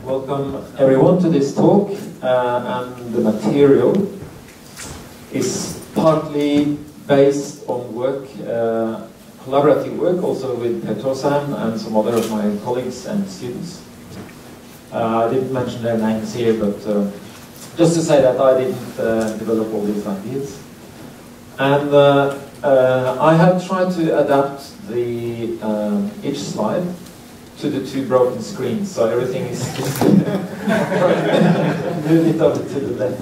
Welcome everyone to this talk, and the material is partly based on work, collaborative work, also with Jøsang and some other of my colleagues and students. I didn't mention their names here, but just to say that I didn't develop all these ideas. And I have tried to adapt the each slide to the two broken screens, so everything is just move it over to the left.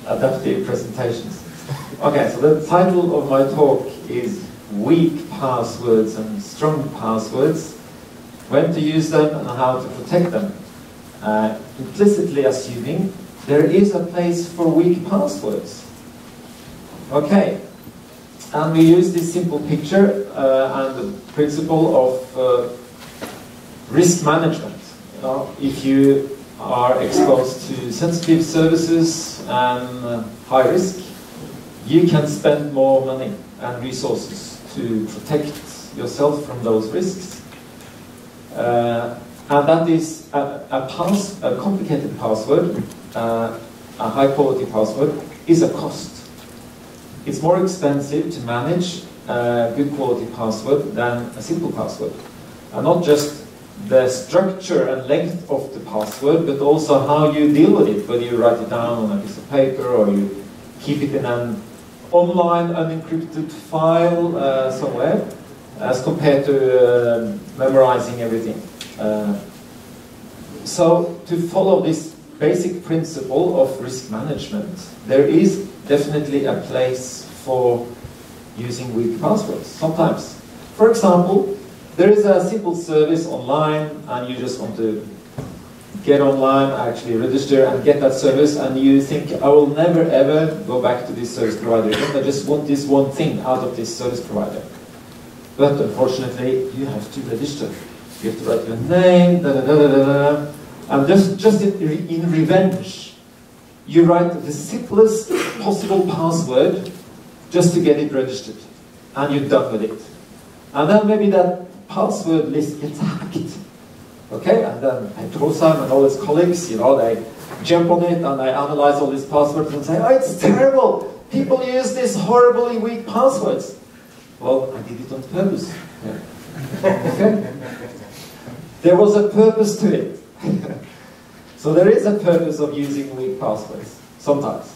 Adaptive presentations. Okay, so the title of my talk is Weak Passwords and Strong Passwords, when to use them and how to protect them. Implicitly assuming there is a place for weak passwords. Okay, and we use this simple picture and the principle of risk management. You know, if you are exposed to sensitive services and high risk, you can spend more money and resources to protect yourself from those risks. And that is a complicated password, a high quality password, is a cost. It's more expensive to manage a good quality password than a simple password. And not just the structure and length of the password, but also how you deal with it, whether you write it down on a piece of paper or you keep it in an online unencrypted file somewhere, as compared to memorizing everything. So to follow this basic principle of risk management, there is definitely a place for using weak passwords, sometimes. For example, there is a simple service online and you just want to get online, actually register and get that service, and you think, I will never ever go back to this service provider again, I just want this one thing out of this service provider. But unfortunately, you have to register. You have to write your name, and just in revenge, you write the simplest possible password just to get it registered, and you're done with it. And then maybe that password list gets hacked. Okay, and then Jøsang and all his colleagues, you know, they jump on it and they analyze all these passwords and say, oh, it's terrible! People use these horribly weak passwords. Well, I did it on purpose. Yeah. Okay? There was a purpose to it. So there is a purpose of using weak passwords, sometimes.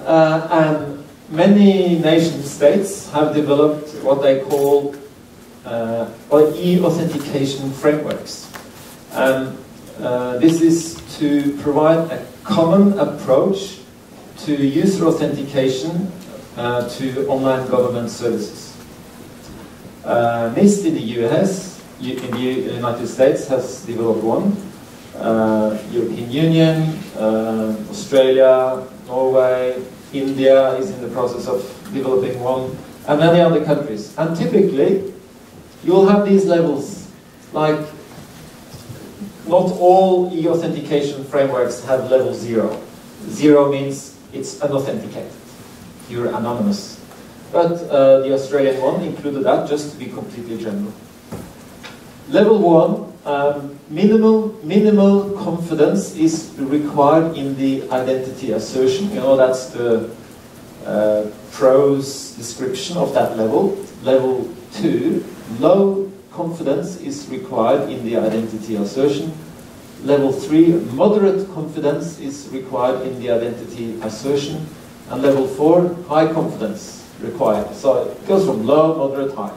And many nation states have developed what they call E-authentication frameworks. And this is to provide a common approach to user authentication to online government services. NIST in the US, in the United States, has developed one. European Union, Australia, Norway, India is in the process of developing one, and many other countries. And typically, you will have these levels, like not all e-authentication frameworks have level 0. 0 means it's unauthenticated. You're anonymous. But the Australian one included that just to be completely general. Level 1, minimal confidence is required in the identity assertion. You know, that's the prose description of that level. Level 2, low confidence is required in the identity assertion. Level 3, moderate confidence is required in the identity assertion. And level 4, high confidence required. So it goes from low, moderate, high.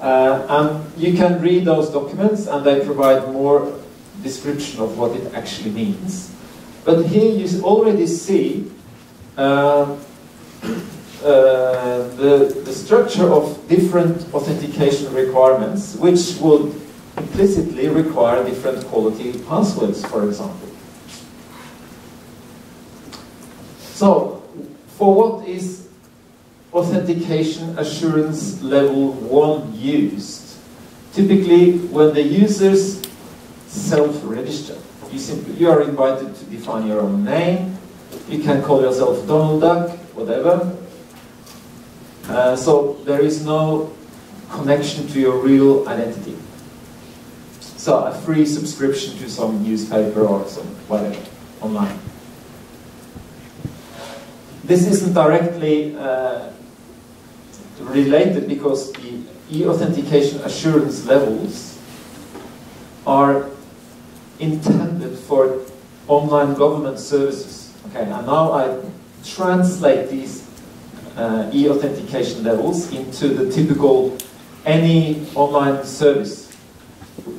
And you can read those documents and they provide more description of what it actually means. But here you already see the structure of different authentication requirements, which would implicitly require different quality passwords, for example. So, for what is authentication assurance level 1 used? Typically, when the users self-register, you are invited to define your own name. You can call yourself Donald Duck, whatever. So there is no connection to your real identity. So a free subscription to some newspaper or some whatever online. This isn't directly related because the e-authentication assurance levels are intended for online government services. Okay, and now I translate these e-authentication levels into the typical any online service,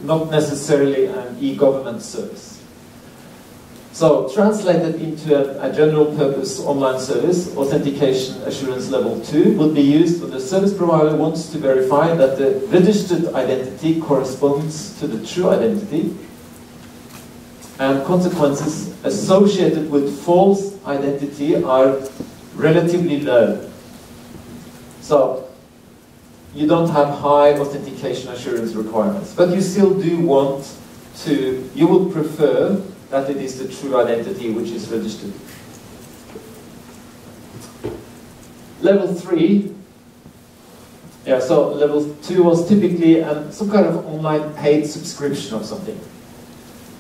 not necessarily an e-government service. So, translated into a general purpose online service, authentication assurance level 2 would be used when the service provider wants to verify that the registered identity corresponds to the true identity, and consequences associated with false identity are relatively low. So, you don't have high authentication assurance requirements, but you still do want to, you would prefer that it is the true identity which is registered. Level 3, so level 2 was typically some kind of online paid subscription of something.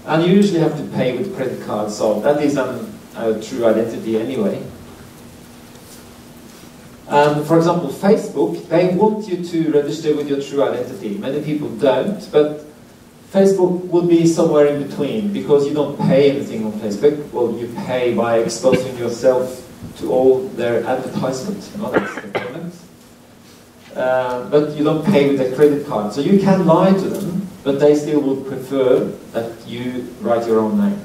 And you usually have to pay with credit cards, so that is a true identity anyway. And for example, Facebook, they want you to register with your true identity. Many people don't, but Facebook would be somewhere in between, because you don't pay anything on Facebook. Well, you pay by exposing yourself to all their advertisements, you know, that's the payment. But you don't pay with a credit card. So you can lie to them, but they still would prefer that you write your own name.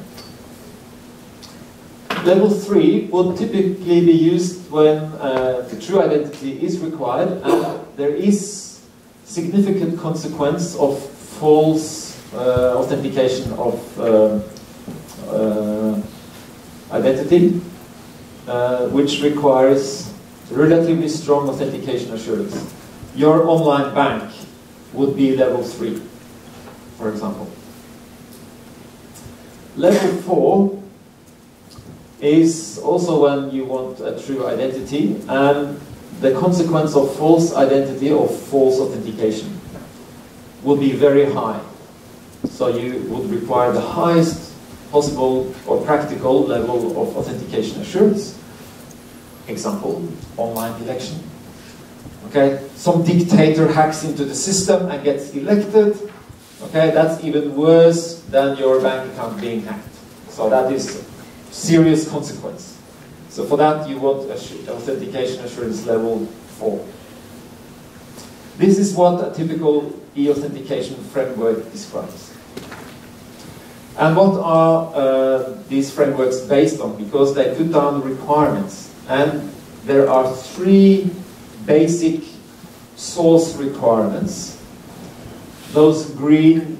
Level 3 would typically be used when the true identity is required and there is significant consequence of false authentication of identity, which requires relatively strong authentication assurance. Your online bank would be level 3, for example. Level 4 is also when you want a true identity, and the consequence of false identity or false authentication would be very high. So you would require the highest possible or practical level of authentication assurance. Example, online election. Okay, some dictator hacks into the system and gets elected. Okay, that's even worse than your bank account being hacked. So that is serious consequence. So for that you want authentication assurance level 4. This is what a typical e-authentication framework describes. And what are these frameworks based on? Because they put down requirements, and there are 3 basic source requirements. Those green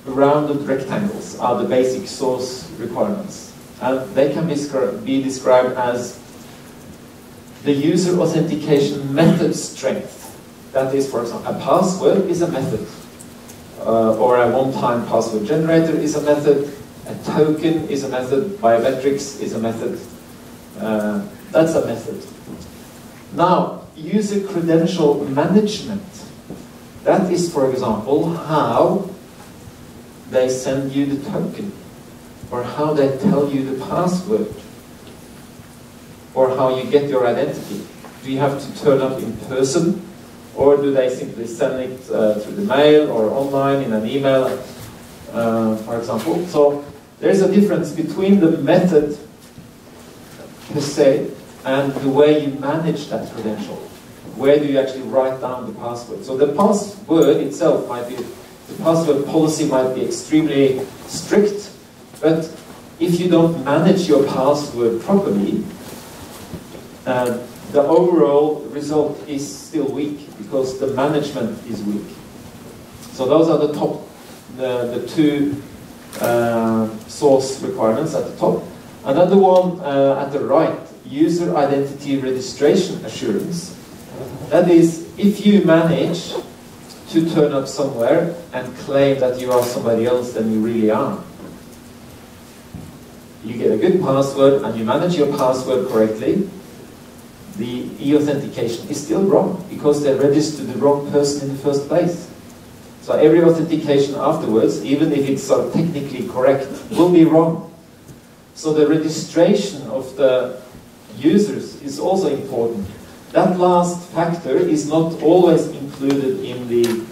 rounded rectangles are the basic source requirements. And they can be described as the user authentication method strength. That is, for example, a password is a method, or a one-time password generator is a method, a token is a method, biometrics is a method. That's a method. Now, user credential management. That is, for example, how they send you the token, or how they tell you the password, or how you get your identity. Do you have to turn up in person, or do they simply send it through the mail or online in an email, for example? So there's a difference between the method per se and the way you manage that credential. Where do you actually write down the password? So the password itself might be, the password policy might be extremely strict, but if you don't manage your password properly, the overall result is still weak because the management is weak. So those are the top, the 2 source requirements at the top. Another one at the right, user identity registration assurance. That is, if you manage to turn up somewhere and claim that you are somebody else than you really are, you get a good password and you manage your password correctly, the e-authentication is still wrong because they registered the wrong person in the first place. So every authentication afterwards, even if it's sort of technically correct, will be wrong. So the registration of the users is also important. That last factor is not always included in the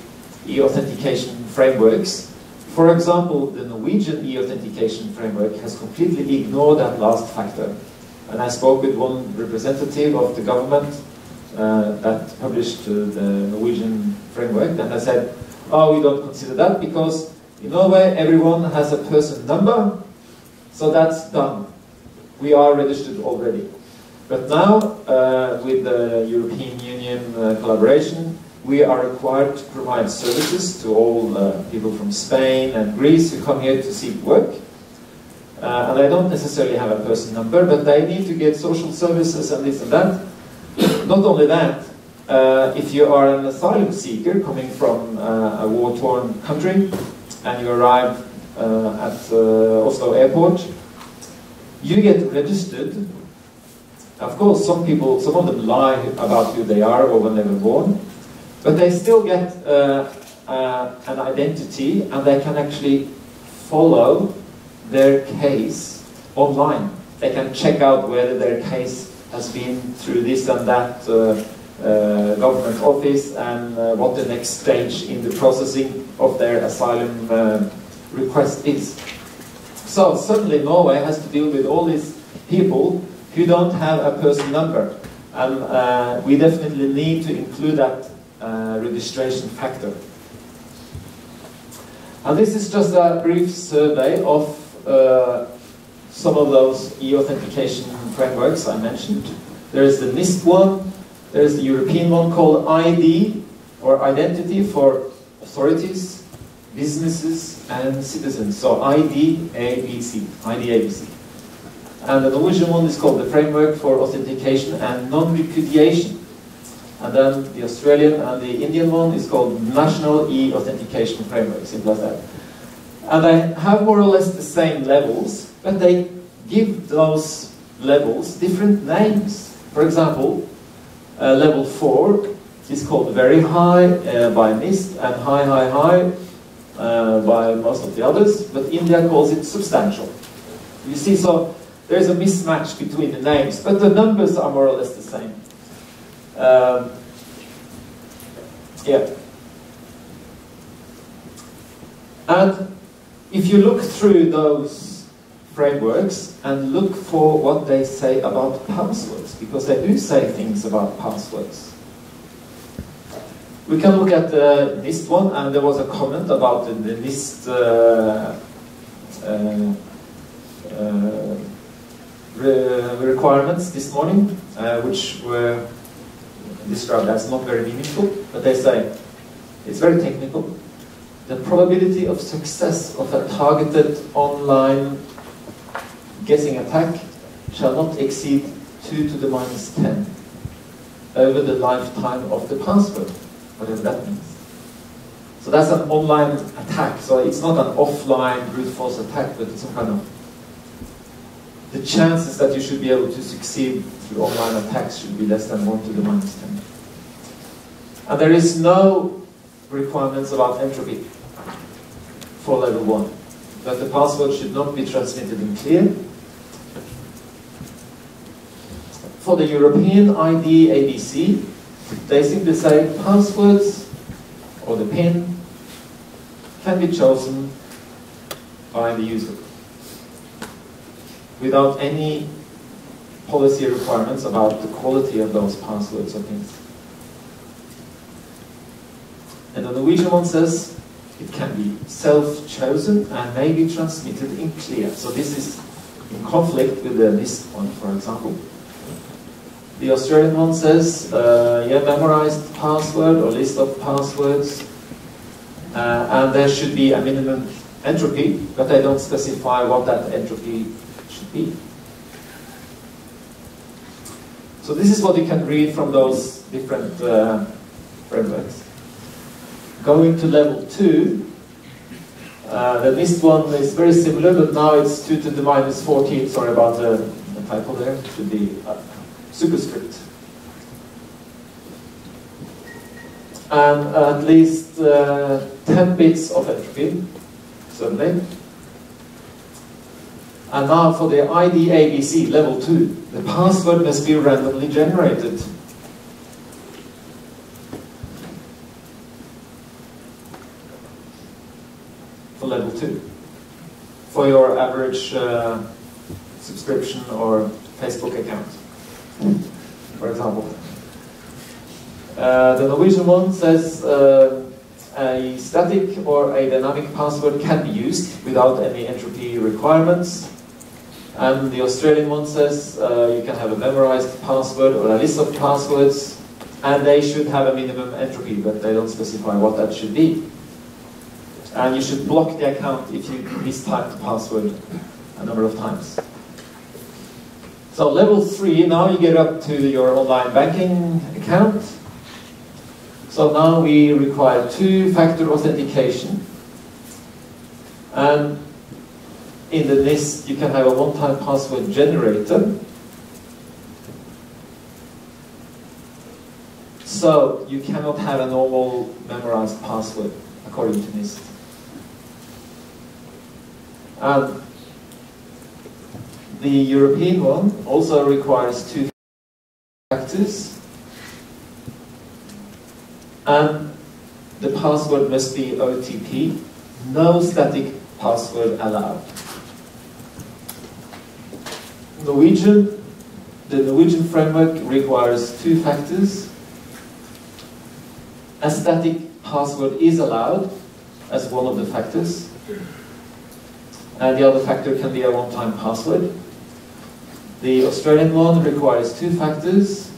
e-authentication frameworks. For example, the Norwegian e-authentication framework has completely ignored that last factor. And I spoke with one representative of the government that published the Norwegian framework, and I said, oh, we don't consider that because in Norway everyone has a person number, so that's done. We are registered already. But now, with the European Union collaboration, we are required to provide services to all people from Spain and Greece who come here to seek work. And they don't necessarily have a person number, but they need to get social services and this and that. Not only that, if you are an asylum seeker coming from a war-torn country and you arrive at Oslo airport, you get registered. Of course, some of them lie about who they are or when they were born, but they still get an identity, and they can actually follow their case online. They can check out whether their case has been through this and that government office, and what the next stage in the processing of their asylum request is. So suddenly Norway has to deal with all these people who don't have a person number, and we definitely need to include that registration factor. And this is just a brief survey of some of those e-authentication frameworks I mentioned. There is the NIST one, there is the European one called ID, or Identity for Authorities, Businesses and Citizens. So ID-ABC, ID-ABC. And the Norwegian one is called the Framework for Authentication and Non-Repudiation. And then the Australian and the Indian one is called National E-Authentication Framework, simple as that. And they have more or less the same levels, but they give those levels different names. For example, level 4 is called Very High by NIST, and High by most of the others, but India calls it Substantial. You see, so there's a mismatch between the names, but the numbers are more or less the same. Yeah. And if you look through those frameworks and look for what they say about passwords, because they do say things about passwords. We can look at the NIST one, and there was a comment about the NIST requirements this morning, which were described as not very meaningful, but they say it's very technical. The probability of success of a targeted online guessing attack shall not exceed 2 to the minus 10 over the lifetime of the password, whatever that means. So that's an online attack, so it's not an offline brute force attack, but it's some kind of... The chances that you should be able to succeed through online attacks should be less than 1 to the minus 10. And there is no requirements about entropy for level 1. That the password should not be transmitted in clear. For the European ID ABC, they simply say passwords or the PIN can be chosen by the user without any policy requirements about the quality of those passwords or PINs. And the Norwegian one says it can be self-chosen and may be transmitted in clear. So this is in conflict with the NIST one, for example. The Australian one says, yeah, memorized password or list of passwords, and there should be a minimum entropy, but they don't specify what that entropy should be. So this is what you can read from those different frameworks. Going to level 2, the NIST one is very similar, but now it's 2 to the minus 14. Sorry about the typo there. It should be superscript. and at least 10 bits of entropy, certainly. And now for the ID ABC level 2, the password must be randomly generated. For level 2. For your average subscription or Facebook account, for example. The Norwegian one says a static or a dynamic password can be used without any entropy requirements. And the Australian one says you can have a memorized password or a list of passwords, and they should have a minimum entropy, but they don't specify what that should be. And you should block the account if you mistype the password a number of times. So level 3, now you get up to your online banking account. So now we require two-factor authentication. And in the NIST, you can have a one-time password generator. So you cannot have a normal memorized password, according to NIST. And the European one also requires two factors. And the password must be OTP. No static password allowed. The Norwegian framework requires two factors. A static password is allowed as one of the factors. And the other factor can be a one-time password. The Australian one requires two factors.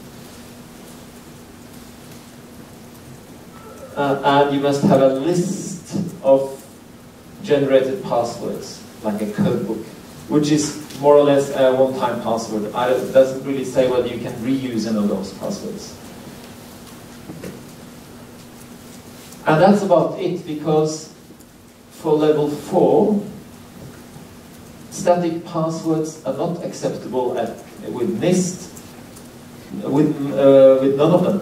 And you must have a list of generated passwords, like a code book, which is more or less a one-time password. It doesn't really say whether you can reuse any of those passwords. And that's about it, because for level 4, static passwords are not acceptable with NIST, with none of them.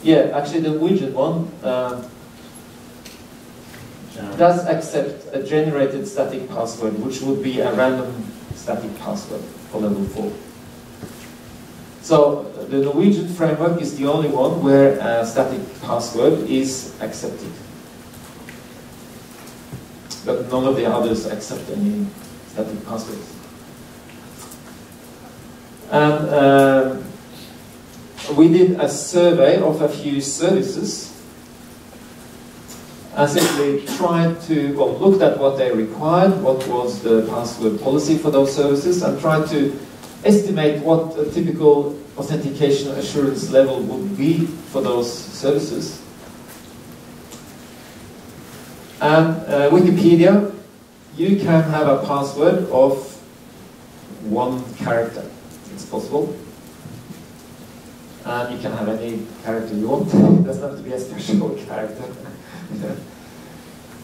Yeah, actually the Norwegian one does accept a generated static password, which would be a random static password for level 4. So the Norwegian framework is the only one where a static password is accepted. But none of the others accept any static passwords. And we did a survey of a few services and simply tried to, well, looked at what they required, what was the password policy for those services, and tried to estimate what a typical authentication assurance level would be for those services. And Wikipedia, you can have a password of 1 character. It's possible. And you can have any character you want. It doesn't have to be a special character.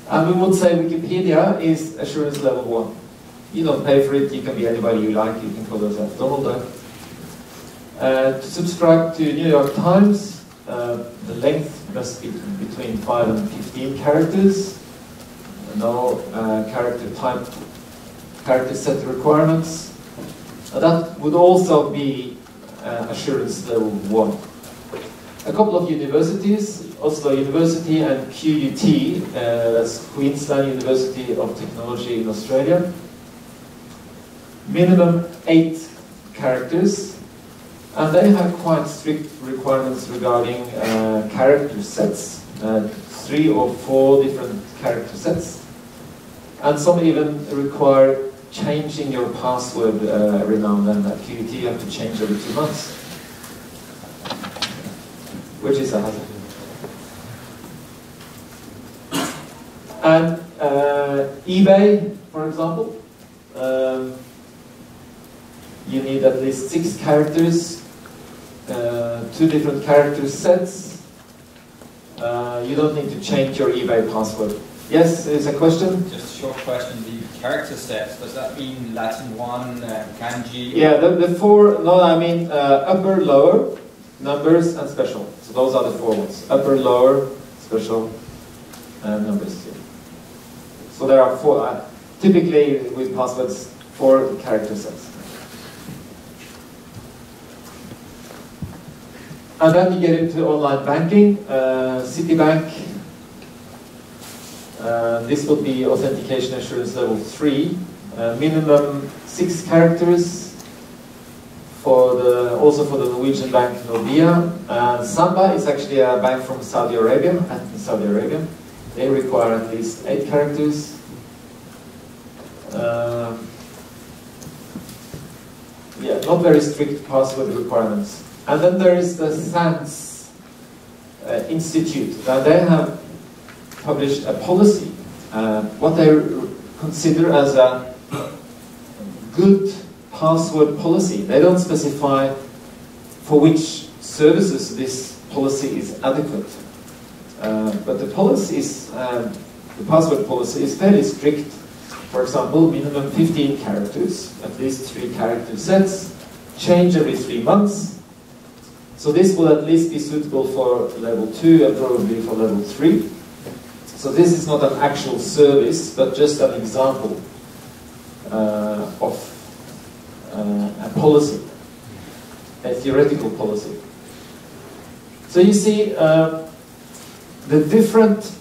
And we would say Wikipedia is assurance level 1. You don't pay for it, you can be anybody you like, you can call yourself Donald Duck. To subscribe to New York Times, the length must be between 5 and 15 characters. No character set requirements. That would also be assurance level 1. A couple of universities, Oslo University and QUT, that's Queensland University of Technology in Australia, minimum 8 characters, and they have quite strict requirements regarding character sets, 3 or 4 different character sets, and some even require changing your password every now and then. At QUT you have to change every 2 months, which is a hazard. And eBay, for example, you need at least 6 characters, 2 different character sets. You don't need to change your eBay password. Yes, there's a question? Just a short question. The character sets, does that mean Latin 1, kanji? Yeah, the four, no, I mean upper, lower, numbers, and special. So those are the four ones. Upper, lower, special, and numbers. Yeah. So there are four, typically with passwords, 4 character sets. And then you get into online banking, Citibank. This would be authentication assurance level 3. Minimum 6 characters also for the Norwegian bank Nordea. Samba is actually a bank from Saudi Arabia, They require at least 8 characters. Yeah, not very strict password requirements. And then there is the SANS Institute. Now they have published a policy, what they consider as a good password policy. They don't specify for which services this policy is adequate. But the policy is, the password policy is fairly strict. For example, minimum 15 characters, at least 3 character sets, change every 3 months. So this will at least be suitable for level 2 and probably for level 3. So this is not an actual service, but just an example of a policy, a theoretical policy. So you see, the different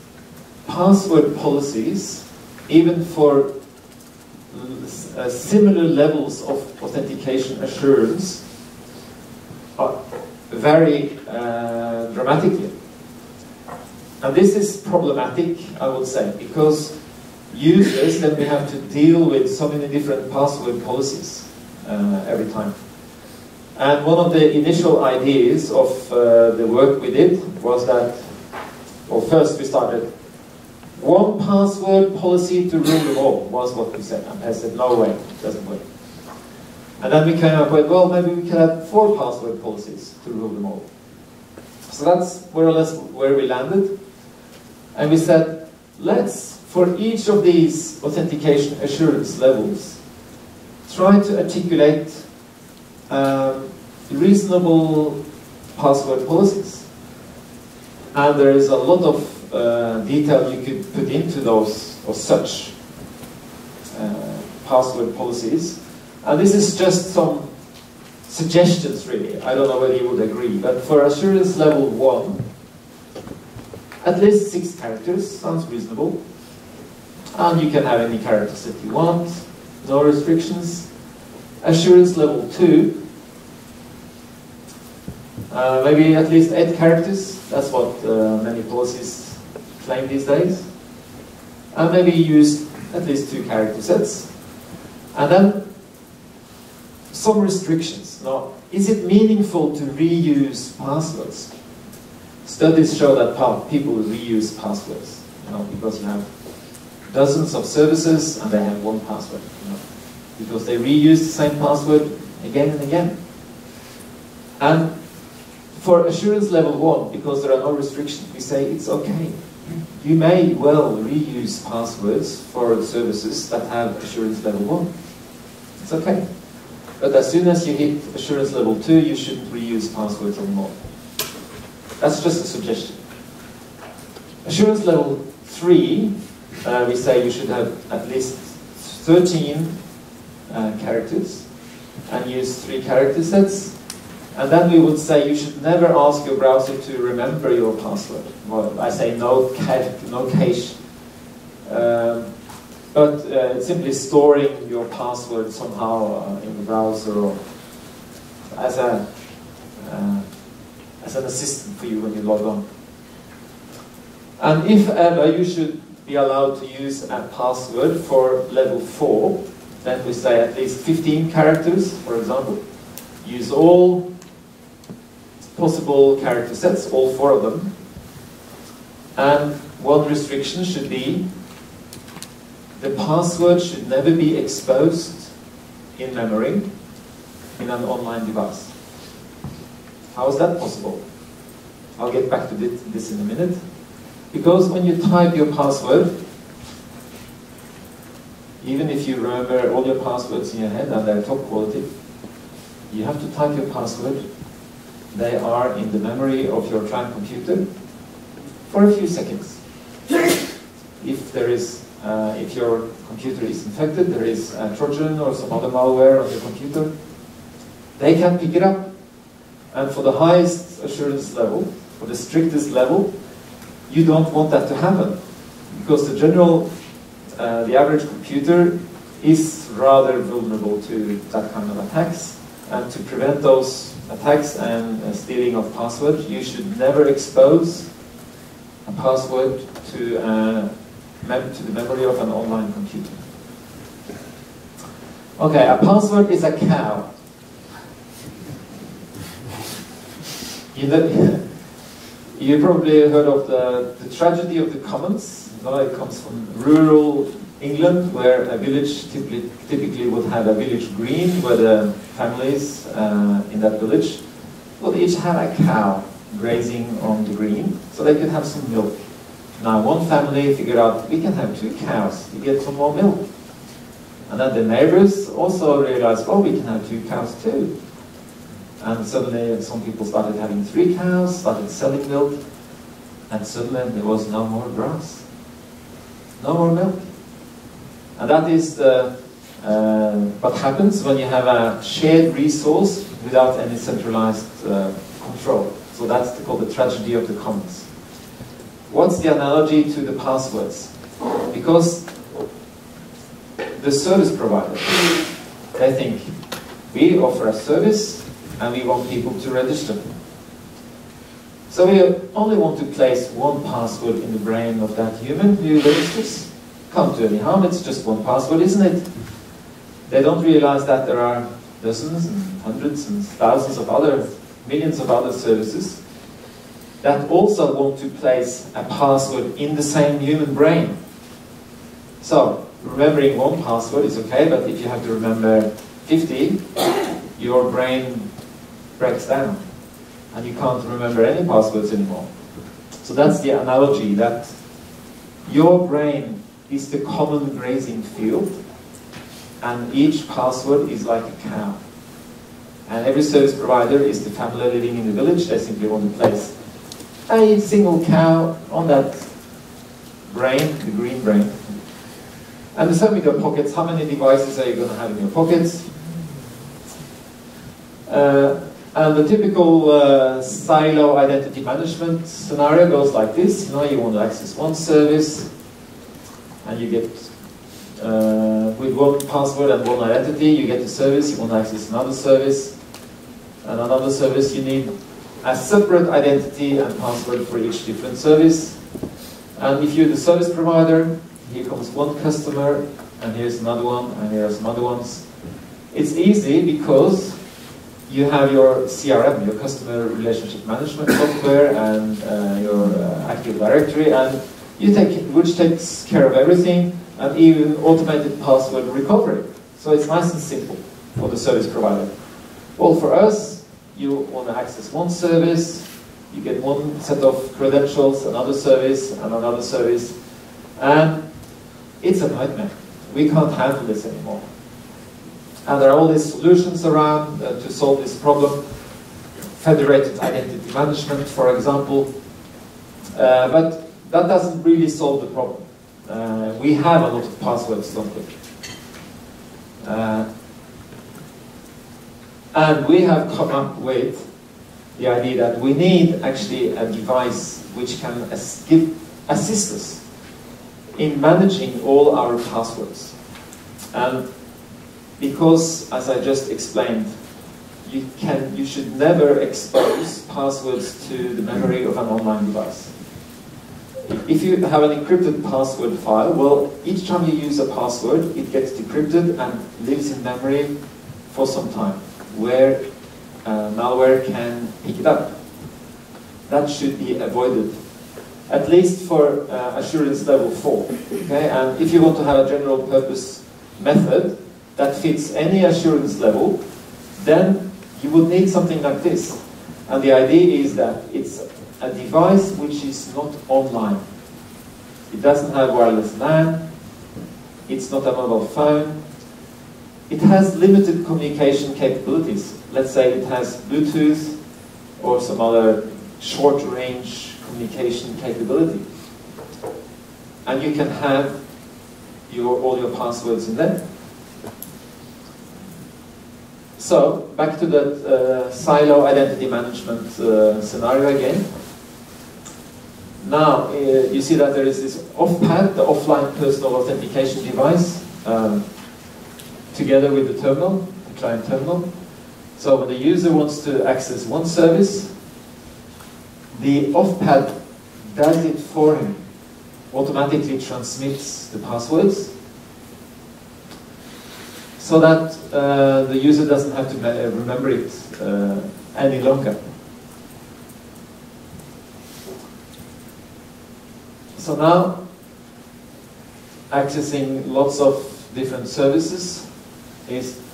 password policies, even for similar levels of authentication assurance, vary dramatically. And this is problematic, I would say, because users then we have to deal with so many different password policies every time. And one of the initial ideas of the work we did was that, well, first we started one password policy to rule them all, was what we said. And I said, no way, it doesn't work. And then we came up with, well, maybe we can have 4 password policies to rule them all. So that's more or less where we landed. And we said, let's, for each of these authentication assurance levels, try to articulate reasonable password policies. And there is a lot of detail you could put into those or such password policies. And this is just some suggestions, really. I don't know whether you would agree, but for assurance level 1, at least 6 characters sounds reasonable. And you can have any characters that you want, no restrictions. Assurance level 2, maybe at least 8 characters. That's what many policies claim these days. And maybe use at least 2 character sets. And then some restrictions. Now, is it meaningful to reuse passwords? Studies show that people reuse passwords, because you have dozens of services and they have one password, because they reuse the same password again and again. And for assurance level 1, because there are no restrictions, we say it's okay. You may well reuse passwords for services that have assurance level 1. It's okay. But as soon as you hit assurance level 2, you shouldn't reuse passwords anymore. That's just a suggestion. Assurance level 3, we say you should have at least 13 characters and use 3 character sets. And then we would say you should never ask your browser to remember your password. Well, I say no cache. But it's simply storing your password somehow in the browser or as an assistant for you when you log on. And if ever you should be allowed to use a password for level 4, then we say at least 15 characters, for example. Use all possible character sets, all 4 of them. And one restriction should be the password should never be exposed in memory in an online device. How is that possible? I'll get back to this in a minute. Because when you type your password, even if you remember all your passwords in your head and they're top quality, you have to type your password. They are in the memory of your client computer for a few seconds. If there is, if your computer is infected, there is a Trojan or some other malware on your computer, they can pick it up. And for the highest assurance level, for the strictest level, you don't want that to happen, because the general, the average computer is rather vulnerable to that kind of attacks. And to prevent those attacks and stealing of password, you should never expose a password to the memory of an online computer. Okay, a password is a cow. You probably heard of the tragedy of the commons. It comes from rural England, where a village typically would have a village green, where the families in that village would each have a cow grazing on the green, so they could have some milk. Now one family figured out, we can have 2 cows, we get some more milk. And then the neighbors also realized, oh, we can have 2 cows too. And suddenly some people started having 3 cows, started selling milk, and suddenly there was no more grass, no more milk. And that is what happens when you have a shared resource without any centralized control. So that's called the tragedy of the commons. What's the analogy to the passwords? Because the service provider, they think, we offer a service and we want people to register. So we only want to place one password in the brain of that human who registers. Can't do any harm, it's just one password, isn't it? They don't realize that there are dozens and hundreds and thousands of other, millions of other services that also want to place a password in the same human brain. So, remembering one password is okay, but if you have to remember 50, your brain breaks down and you can't remember any passwords anymore. So that's the analogy, that your brain is the common grazing field, and each password is like a cow. And every service provider is the family living in the village. They simply want to place a single cow on that brain, the green brain. And the same with your pockets. How many devices are you going to have in your pockets? And the typical silo identity management scenario goes like this. You know, you want to access one service, and you get, with one password and one identity, you get the service. You want to access another service, and another service, you need a separate identity and password for each different service. And if you're the service provider, here comes one customer, and here's another one, and here are some other ones. It's easy because you have your CRM, your customer relationship management software, and your Active Directory, and which takes care of everything, and even automated password recovery. So it's nice and simple for the service provider. Well, for us, you want to access one service, you get one set of credentials, another service, and another service, and it's a nightmare. We can't handle this anymore. And there are all these solutions around to solve this problem. Federated identity management, for example. But that doesn't really solve the problem. We have a lot of passwords, don't we? And we have come up with the idea that we need actually a device which can assist us in managing all our passwords. And because, as I just explained, you should never expose passwords to the memory of an online device. If you have an encrypted password file, well, each time you use a password, it gets decrypted and lives in memory for some time, where malware can pick it up. That should be avoided, at least for assurance level 4. Okay? And if you want to have a general purpose method that fits any assurance level, then you would need something like this. And the idea is that it's a device which is not online. It doesn't have wireless LAN, it's not a mobile phone. It has limited communication capabilities. Let's say it has Bluetooth or some other short-range communication capability. And you can have all your passwords in there. So, back to that silo identity management scenario again. Now, you see that there is this off-pad, the offline personal authentication device, together with the terminal, the client terminal. So when the user wants to access one service, the off-pad does it for him, automatically transmits the passwords, so that the user doesn't have to remember it any longer. So now, accessing lots of different services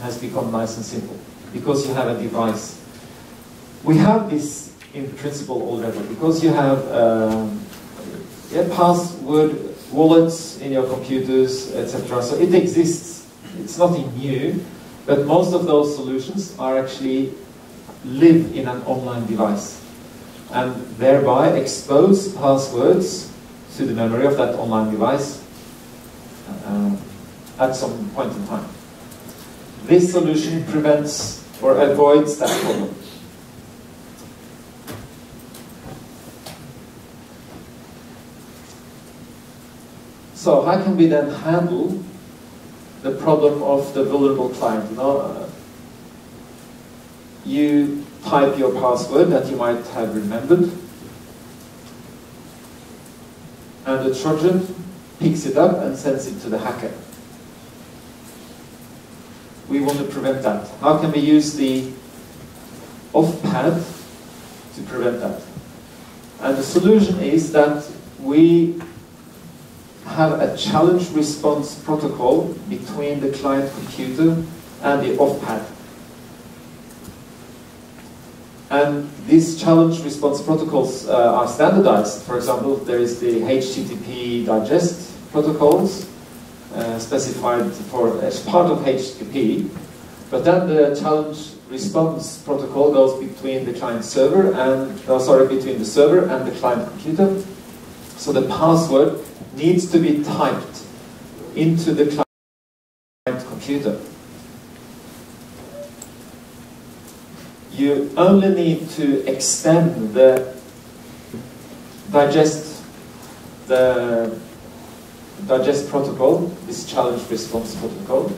has become nice and simple, because you have a device. We have this in principle already, because you have password wallets in your computers, etc. So it exists. It's nothing new, but most of those solutions are actually live in an online device, and thereby expose passwords to the memory of that online device at some point in time. This solution prevents or avoids that problem. So how can we then handle the problem of the vulnerable client? You type your password that you might have remembered, and the Trojan picks it up and sends it to the hacker. We want to prevent that. How can we use the off-pad to prevent that? And the solution is that we have a challenge response protocol between the client computer and the off-pad. And these challenge response protocols are standardized. For example, there is the HTTP digest protocols specified as part of HTTP, but then the challenge response protocol goes between the client server and between the server and the client computer. So the password needs to be typed into the client computer. You only need to extend the digest protocol, this challenge response protocol,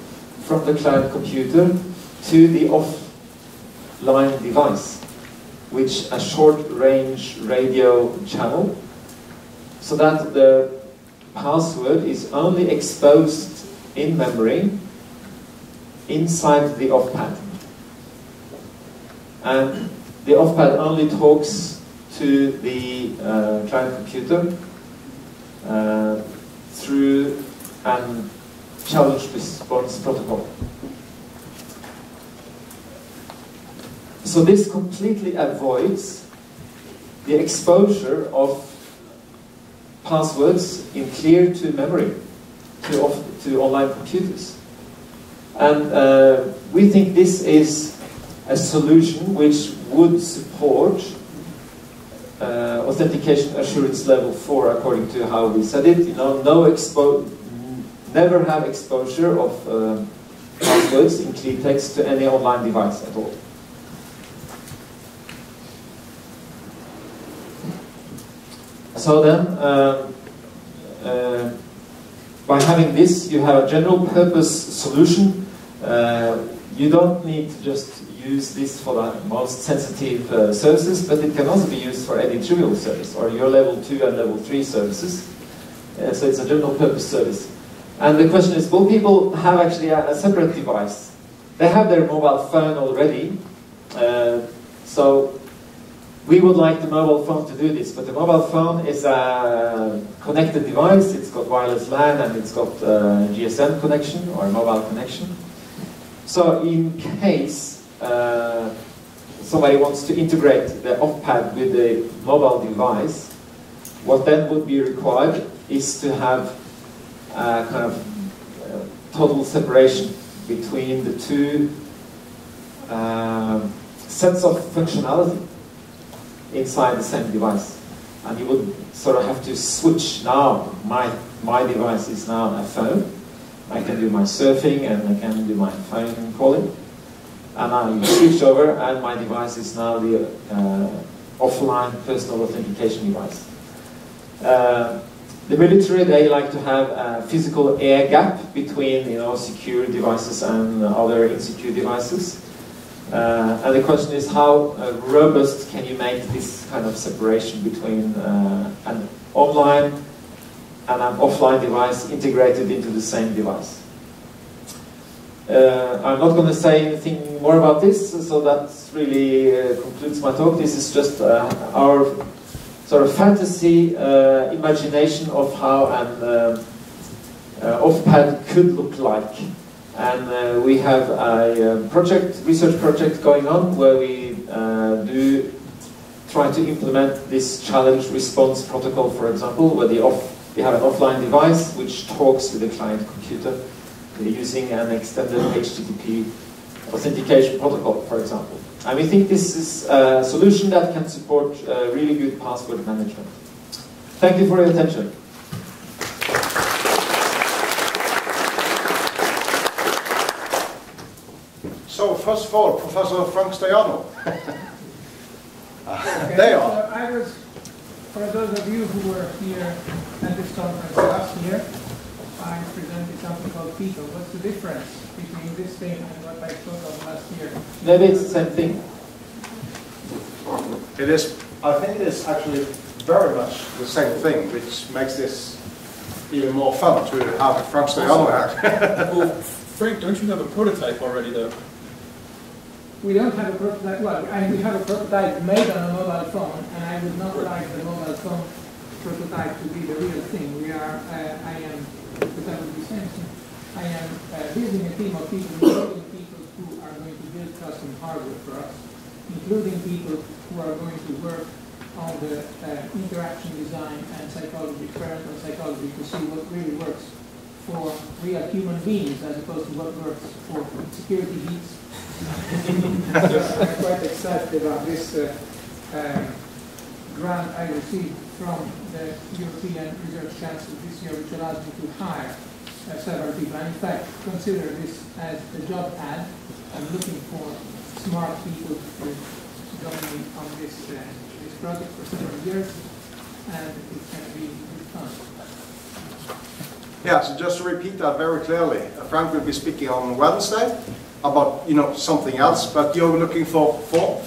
from the client computer to the offline device, which a short-range radio channel, so that the password is only exposed in memory inside the off-pad. And the off-pad only talks to the client computer through a challenge response protocol. So this completely avoids the exposure of passwords in clear to memory to online computers. And we think this is a solution which would support authentication assurance level 4, according to how we said it. Never have exposure of passwords in clear text to any online device at all. So then, by having this, you have a general purpose solution. You don't need to just use this for the most sensitive services, but it can also be used for any trivial service, or your level 2 and level 3 services. So it's a general purpose service. And the question is, will people have actually a separate device? They have their mobile phone already, so we would like the mobile phone to do this, but the mobile phone is a connected device. It's got wireless LAN and it's got GSM connection or mobile connection. So in case somebody wants to integrate the off-pad with the mobile device, what then would be required is to have a kind of total separation between the two sets of functionality inside the same device. And you would sort of have to switch now. My device is now a phone. I can do my surfing and I can do my phone calling. And I switch over and my device is now the offline personal authentication device. The military, they like to have a physical air gap between, secure devices and other insecure devices. And the question is, how robust can you make this kind of separation between an online and an offline device integrated into the same device? I'm not going to say anything more about this, so that really concludes my talk. This is just our sort of fantasy imagination of how an off-pad could look like. And we have a research project going on where we do try to implement this challenge response protocol, for example, where we have an offline device which talks with the client computer using an extended HTTP authentication protocol, for example. And we think this is a solution that can support really good password management. Thank you for your attention. So, first of all, Professor Frank Stajano. Okay, There you are. so I was, for those of you who were here at this conference last year, I presented something called PICO. What's the difference between this thing and what I spoke of last year? Maybe it's the same thing. It is, I think it is actually very much the same thing, which makes this even more fun to have Frank Stajano here. Well, Frank, don't you have a prototype already, though? We don't have a prototype. Well, we have a prototype made on a mobile phone, and I would not like the mobile phone prototype to be the real thing. I am building a team of people, including people who are going to build custom hardware for us, including people who are going to work on the interaction design and psychology, parental psychology, to see what really works for real human beings as opposed to what works for security geeks. So I'm quite excited about this grant I received from the European Research Council this year, which allows me to hire several people. And in fact, consider this as a job ad. I'm looking for smart people to join me on this project for several years, and it's going to be good fun. Yeah, so just to repeat that very clearly, Frank will be speaking on Wednesday about, something else, but you're looking for four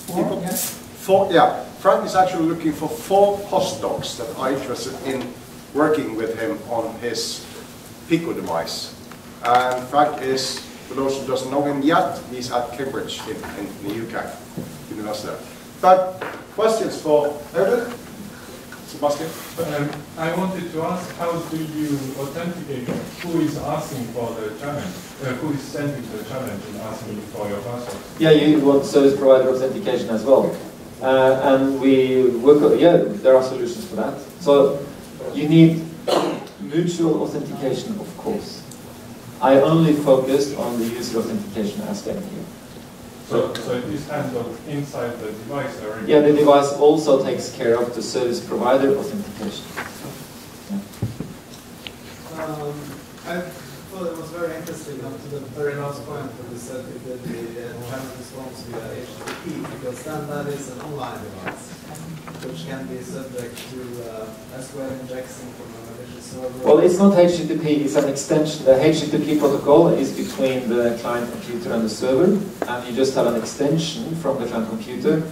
people? Yes. Four, yeah. Frank is actually looking for 4 postdocs that are interested in working with him on his Pico device. And Frank is, for those who doesn't know him yet, he's at Cambridge in the UK, University. But questions for Audun? Sebastian? I wanted to ask, how do you authenticate? Who is asking for the challenge? Who is sending the challenge and asking for your password? Yeah, you want service provider authentication as well. And we work, there are solutions for that. So you need mutual authentication, of course. I only focused on the user authentication aspect here. So it is handled inside the device already? Yeah, the device also takes care of the service provider authentication. Yeah. I thought it was very interesting up to the very last point that you said you did the channel response via HTTP, because then that is an online device, which can be subject to SQL injection from a malicious server. Well, it's not HTTP, it's an extension. The HTTP protocol is between the client computer and the server, and you just have an extension from the client computer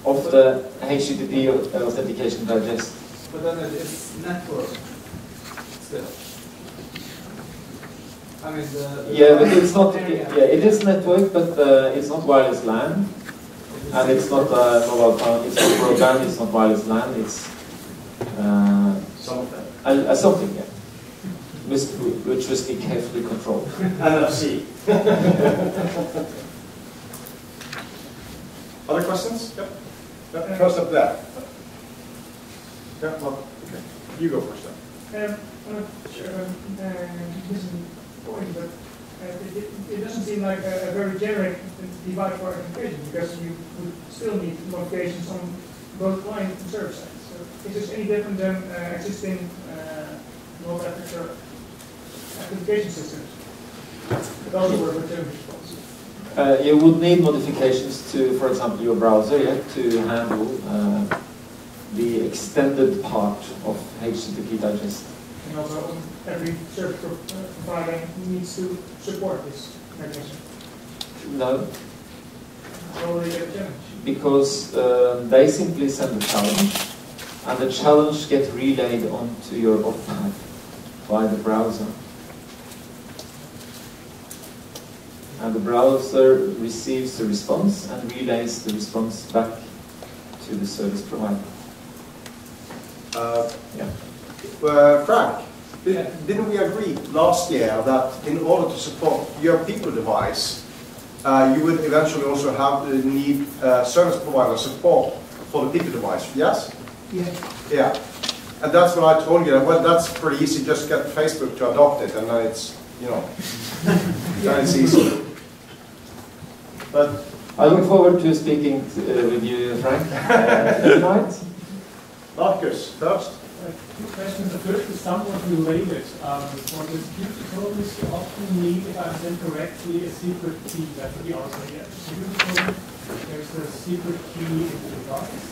of the HTTP authentication digest. But then it's network still. I mean, yeah, but it's not. Yeah, it is network, but it's not wireless LAN, and it's not mobile phone. It's not broadband. It's not wireless LAN. It's something. Yeah, which must be carefully controlled. NFC. Other questions? Yep. Yep. First up there. Yeah, well, okay. You go first then. I'm not sure this is the point, but it doesn't seem like a very generic device for authentication, because you would still need modifications on both client and server side. So is this any different than existing multi-factor authentication systems that also work with term response? You would need modifications to, for example, your browser to handle the extended part of HTTP digest. And also every service provider needs to support this mechanism. No, Already get a challenge. because they simply send a challenge, and the challenge gets relayed onto your OPAD by the browser. And the browser receives the response and relays the response back to the service provider. Frank, didn't we agree last year that in order to support your people device, you would eventually also have to need service provider support for the people device, yes? Yeah. Yeah. And that's what I told you. Well, that's pretty easy. Just get Facebook to adopt it, and then it's, you know, then it's easy. But I look forward to speaking with you, Frank, tonight. Marcus, first. Two questions. The first is somewhat related. For the security codes, you often need, if I understand correctly, a secret key. That would be also here. Security code, there's a secret key in the device.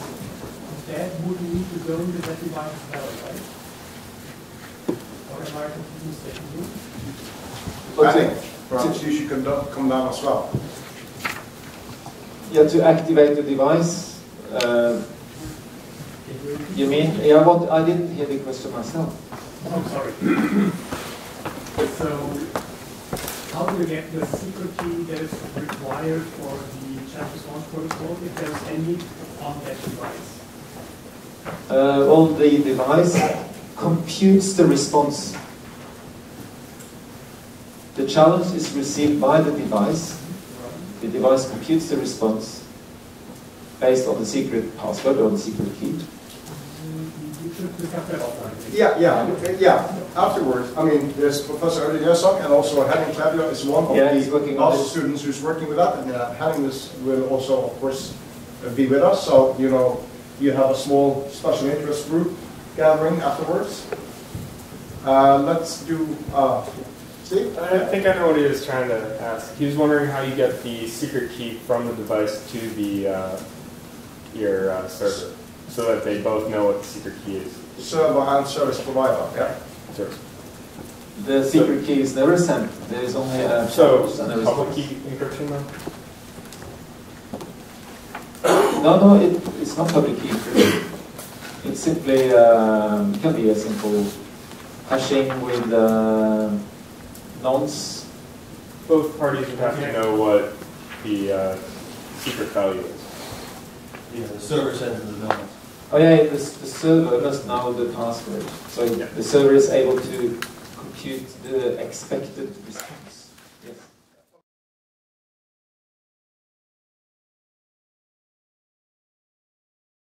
That would need to go into that device as well, right? Or am I completely mistaken? I think perhaps you should come down as well. Yeah, to activate the device. You mean? Yeah, what? I didn't hear the question myself. Oh, sorry. So, how do you get the secret key that is required for the chat response protocol, if there's any on that device? Well, the device computes the response. The challenge is received by the device. The device computes the response based on the secret password or the secret key. You should discuss that offline. Yeah. Afterwards, I mean, there's Professor Audun Jøsang, and also Henning Klevja is one of the master students who's working with that, and Henning will also, of course, be with us. So, you know, you have a small special interest group gathering afterwards. Let's do Steve? I think I know what he was trying to ask. He was wondering how you get the secret key from the device to the your server, so that they both know what the secret key is. Server and service provider. Yeah. Sure. The secret key is never sent. There is only a So and a public response. key encryption, though. No, it's not public key encryption. It's simply can be a simple hashing with nonce. Both parties would have to know what the secret value is. Yeah, the server sends the nonce. Oh yeah, the server must know the password. So the server is able to compute the expected response.